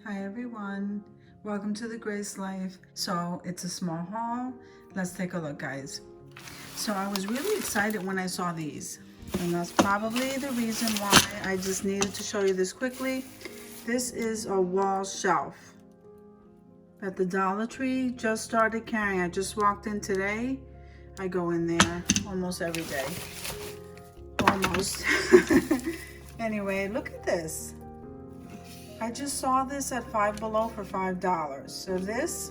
Hi everyone, welcome to the Grace Life. So it's a small haul. Let's take a look, guys. So I was really excited when I saw these, and that's probably the reason why I just needed to show you this quickly. This is a wall shelf that the Dollar Tree just started carrying. I just walked in today. I go in there almost every day. Almost. Anyway, look at this. I just saw this at Five Below for $5. So this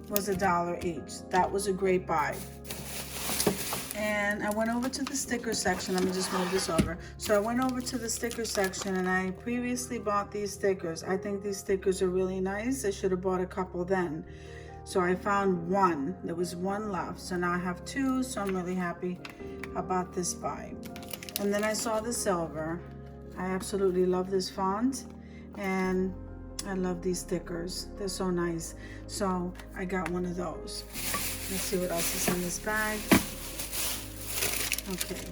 was $1 each. That was a great buy. And I went over to the sticker section. Let me just move this over. So I went over to the sticker section and I previously bought these stickers. I think these stickers are really nice. I should have bought a couple then. So I found one. There was one left. So now I have two. So I'm really happy about this buy. And then I saw the silver. I absolutely love this font. And I love these stickers. They're so nice. So I got one of those. Let's see what else is in this bag. Okay.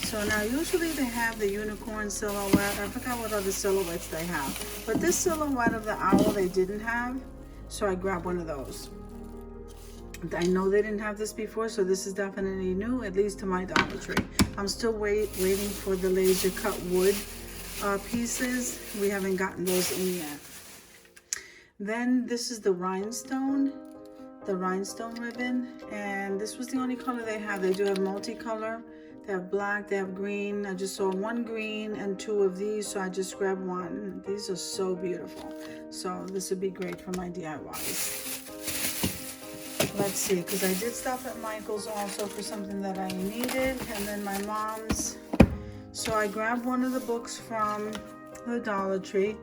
So now usually they have the unicorn silhouette. I forgot what other silhouettes they have. But this silhouette of the owl they didn't have. So I grabbed one of those. I know they didn't have this before, so this is definitely new, at least to my Dollar Tree. I'm still waiting for the laser cut wood pieces. We haven't gotten those in yet. Then this is the rhinestone ribbon, and this was the only color they have. They do have multicolor. They have black, they have green. I just saw one green and two of these, so I just grabbed one. These are so beautiful. So this would be great for my DIYs. Let's see, because I did stop at Michael's also for something that I needed, and then my mom's. So I grabbed one of the books from the Dollar Tree.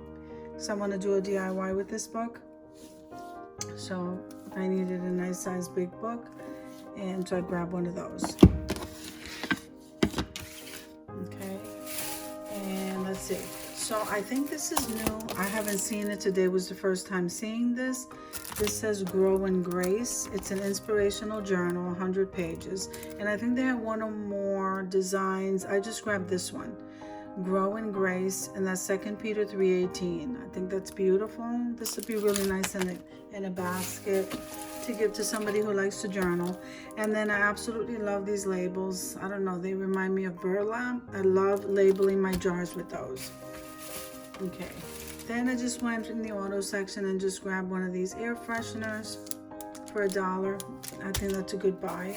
So I want to do a DIY with this book. So I needed a nice size big book, and so I grabbed one of those. Okay, and let's see. So I think this is new. I haven't seen it. Today was the first time seeing this. This says Grow in Grace. It's an inspirational journal, 100 pages. And I think they have one or more designs. I just grabbed this one, Grow in Grace, and that's 2 Peter 3:18. I think that's beautiful. This would be really nice in a basket to give to somebody who likes to journal. And then I absolutely love these labels. I don't know, they remind me of burlap. I love labeling my jars with those. Okay. Then I just went in the auto section and just grabbed one of these air fresheners for $1. I think that's a good buy.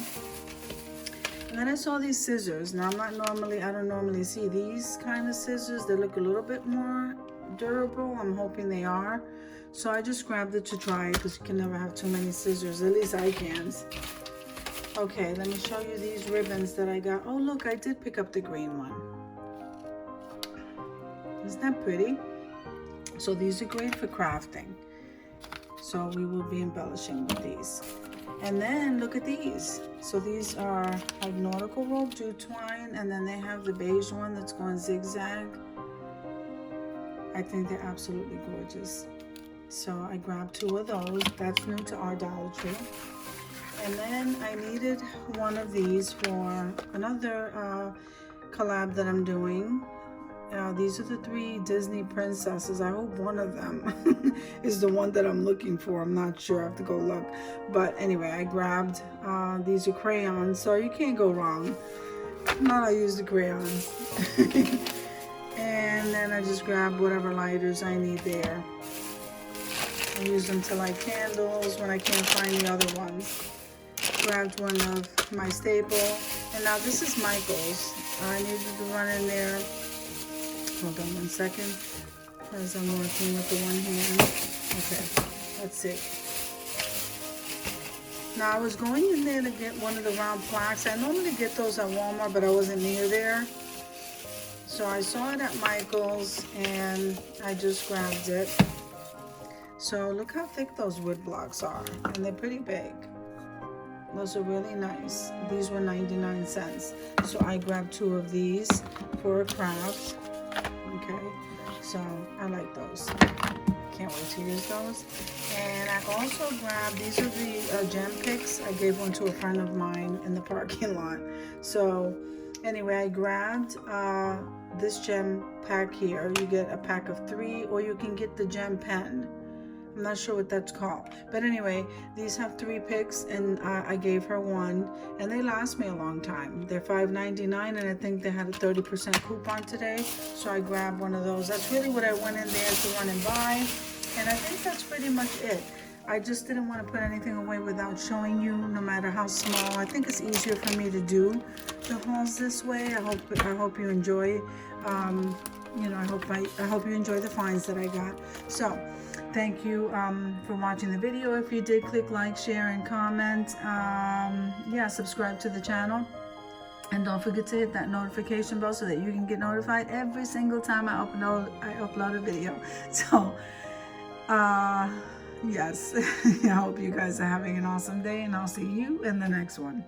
And then I saw these scissors. Now I don't normally see these kind of scissors. They look a little bit more durable. I'm hoping they are. So I just grabbed it to try it because you can never have too many scissors. At least I can. Okay, let me show you these ribbons that I got. Oh look, I did pick up the green one. Isn't that pretty? So these are great for crafting. So we will be embellishing with these. And then look at these. So these are like nautical rope jute twine, and then they have the beige one that's going zigzag. I think they're absolutely gorgeous. So I grabbed two of those. That's new to our Dollar Tree. And then I needed one of these for another collab that I'm doing. These are the 3 Disney princesses. I hope one of them is the one that I'm looking for. I'm not sure. I have to go look. But anyway, I grabbed, these are crayons, so you can't go wrong. I use the crayons. And then I just grabbed whatever lighters I need there. I use them to light candles when I can't find the other ones. Grabbed one of my staple. And now this is Michael's. I needed to run in there. Hold on 1 second, as I'm working with the one hand. Okay, let's see. Now I was going in there to get one of the round plaques. I normally get those at Walmart, but I wasn't near there. So I saw it at Michael's and I just grabbed it. So look how thick those wood blocks are, and they're pretty big. Those are really nice. These were 99 cents. So I grabbed 2 of these for a craft. Okay, so I like those. Can't wait to use those. And I also grabbed, these are the gem picks. I gave one to a friend of mine in the parking lot. So anyway, I grabbed this gem pack here. You get a pack of 3, or you can get the gem pen. I'm not sure what that's called, but anyway, these have 3 picks, and I gave her 1, and they last me a long time. They're $5.99, and I think they had a 30% coupon today, so I grabbed one of those. That's really what I went in there to run and buy, and I think that's pretty much it. I just didn't want to put anything away without showing you, no matter how small. I think it's easier for me to do the hauls this way. I hope you enjoy. You know, I hope you enjoy the finds that I got. So thank you for watching the video. If you did, click like, share, and comment. Yeah, subscribe to the channel. And don't forget to hit that notification bell so that you can get notified every single time I upload a video. So, yes, I hope you guys are having an awesome day, and I'll see you in the next one.